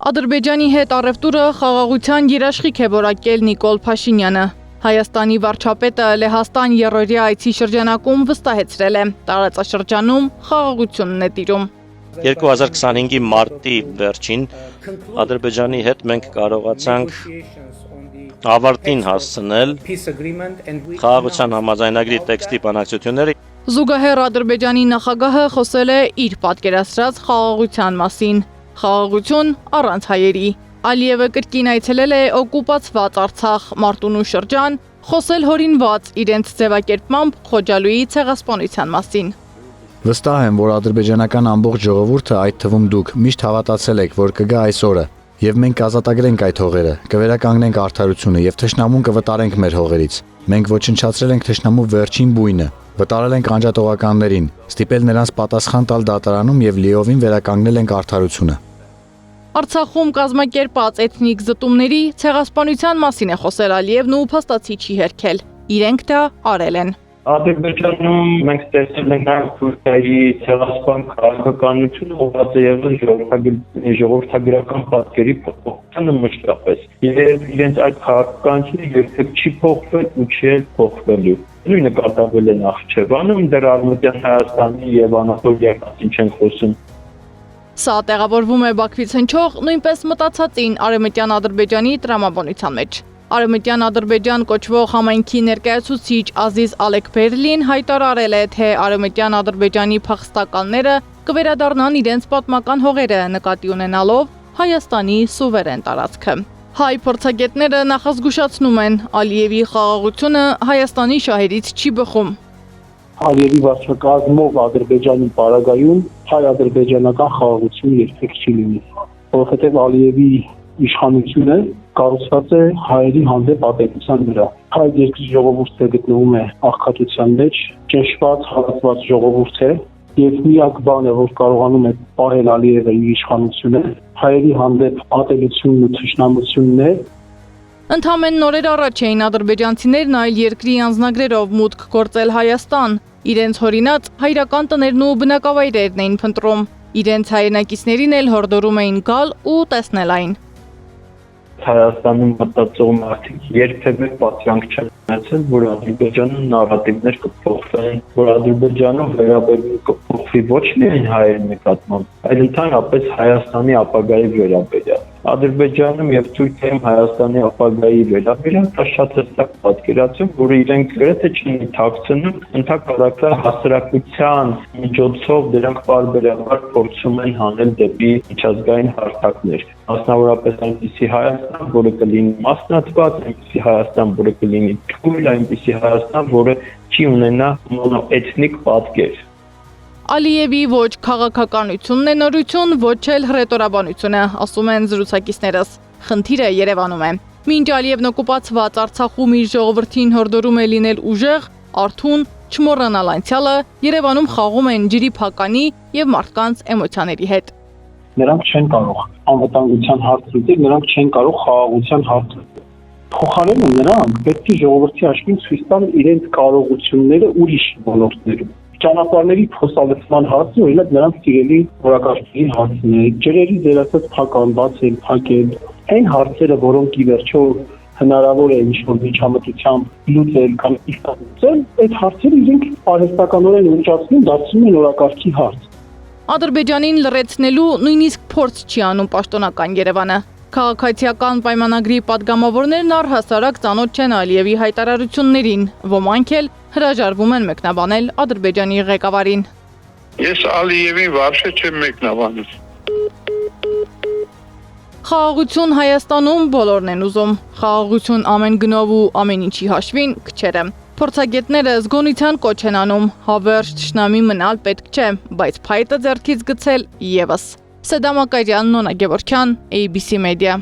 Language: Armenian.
Ադրբեջանի հետ առևտուրը խաղաղության երաշխիք է որակել Նիկոլ Փաշինյանը։ Հայաստանի վարչապետը Լեհաստան երրորդյա այցի շրջանակում վստահեցրել է, տարածաշրջանում խաղաղությունն է տիրում։ 2025-ի մարտի վերջին Ադրբեջանի հետ մենք կարողացանք ավարտին հասցնել խաղաղության համաձայնագրի տեքստի բանակցությունները։ Զուգահեռ Ադրբեջանի նախագահը խոսել է իր պատկերացրած խաղաղության մասին։ Խաղաղություն առանց հայերի։ Ալիևը կրկին այցելել է օկուպացված Արցախ, Մարտունու շրջան, խոսել հորինված իրենց ձևակերպմամբ Խոջալույի ցեղասպանության մասին։ Վստահ եմ, որ ադրբեջանական ամբողջ ժողովուրդը, այդ թվում դուք, միշտ հավատացել եք, որ կգա այս օրը, եւ մենք կազատագրենք այդ հողերը, կվերականգնենք արդարությունը եւ թշնամուն կվտարենք մեր հողերից։ Մենք ոչնչացրել ենք թշնամու վերջին բույնը, վտարել ենք անջատողականներին, ստիպել նրանց պատասխան տալ դատարանում եւ լիովին վերականգնել ենք արդարությունը։ Արցախում կազմակերպած էթնիկ զտումների ցեղասպանության մասին է խոսել Ալիևն ու փաստացի չի հերքել։ Իրենք դա արել են։ Ադրբեջանում մենք տեսել ենք նաև Թուրքիայի ցեղասպան քաղաքականությունը, ուղղված է եղել ժողովրդագրական պատկերի փոփոխությանը մշտապես։ Եվ իրենց այդ քաղաքականությունը երբեք չի փոխվել ու չի փոխվելու։ Նույնը կատարվել է Նախիջևանում, դեռ Արևմտյան Հայաստանի եւ Անատոլիայի մասին չեն խոսում։ Սա տեղավորվում է Բաքվից հնչող նույնպես մտածածին Արևմտյան Ադրբեջանի տրամաբանության մեջ։ Արևմտյան Ադրբեջան կոչվող համայնքի ներկայացուցիչ Ազիզ Ալեքբերլին հայտարարել է, թե Արևմտյան Ադրբեջանի փախստականները կվերադառնան իրենց պատմական հողերը, նկատի ունենալով Հայաստանի սուվերեն տարածքը։ Հայ փորձագետները նախազգուշացնում են, Ալիևի խաղաղությունը Հայաստանի շահերից չի բխում։ Ալիևի վարչակազմով Ադրբեջանի պարագայում հայ-ադրբեջանական խաղաղություն երբեք չի լինի, որովհետև Ալիևի իշխանությունը կառուցված է հայերի հանդեպ ատելության վրա։ Հայ երկրի ժողովուրդը գտնվում է աղքատության մեջ, ճնշված, հավատված ժողովուրդ է, եւ միակ բանը, որ կարողանում է պահել Ալիևը իր իշխանությունը, հայերի հանդեպ ատելությունն ու թշնամությունն է։ Ընդամենը նորեր առաջ էին ադրբեջանցիներն այլ երկրի անձնագրերով մուտք գործել Հայաստան։ Իրենց հորինած հայրական տներն ու բնակավայրերն էին փնտրում։ Իրենց հայրենակիցներին էլ հորդորում էին գալ ու տեսնել այն։ Հայաստանում մտածող մարդիկ երբևէ պատրանք չեն ունեցել, որ Ադրբեջանում նարատիվներ կփոխվեն, որ Ադրբեջանում վերաբերյալ կփոխվի ոչ միայն հայերի նկատմամբ, այլ ընդհանրապես Հայաստանի ապագայի վերաբերյալ։ Ադրբեջանում եւ Թուրքիայում Հայաստանի ապագայի վերաբերյալ դա շատ հստակ պատկերացում, որը իրենք գրեթե չեն թաքցնում, ընդհանրապես հասարակության միջոցով դրանք բարբերաբար փորձում են հանել դեպի միջազգային հարթակներ։ Մասնավորապես այնպիսի Հայաստան, որը կլինի մասնատված, այնպիսի Հայաստան, որը կլինի թույլ, այնպիսի Հայաստան, որը չի ունենա մոնոէթնիկ պատկեր։ Ալիևի ոչ քաղաքականությունն է նորություն, ոչ էլ հռետորաբանությունը, ասում են զրուցակիցներս։ Խնդիրը Երևանում է։ Մինչ Ալիևն օկուպացված Արցախում իր ժողովրդին հորդորում է լինել ուժեղ, արթուն, չմոռանալ անցյալը, Երևանում խաղում են ջրի փականի եւ մարդկանց էմոցիաների հետ։ Նրանք չեն կարող անվտանգության հարց լուծել, նրանք չեն կարող խաղաղության հարց լուծել։ Փոխարենը նրանք պետք է ժողովրդի աչքին ցույց տան իրենց կարողությունները ուրիշ ոլորտներում։ Ճանապարհների փոխալցման հարցը, օրինակ նրանք սիրելի որակարգի հարցն է, ջրերի դերասած փական բացել, փակել, այն հարցերը, որոնք ի վերջո հնարավոր է ինչ-որ միջամտությամբ լուծել կամ իշխանացնել, այդ հարցերը իրենք արհեստականորեն ուղղացնում, դարձնում են օրակարգի հարց։ Ադրբեջանին լռեցնելու նույնիսկ փորձ չի անում պաշտոնական Երևանը։ Քաղաքացիական պայմանագրի падգամավորներն առհասարակ ծանոթ չեն Ալիևի հայտարարություններին, ոմանք էլ հրաժարվում են մեկնաբանել Ադրբեջանի ղեկավարին։ Ես Ալիևին վարշե չեմ մեկնաբանում։ Խաղաղություն Հայաստանում բոլորն են ուզում։ Խաղաղություն ամեն գնով ու ամեն ինչի հաշվին քչերը։ Փորձագետները զգոնության կոչ են անում, հավերժ թշնամի մնալ պետք չէ, բայց փայտը ձեռքից գցել եւս։ Սեդամ Ակարյան, Նոնա Գևորգյան, ABC Media։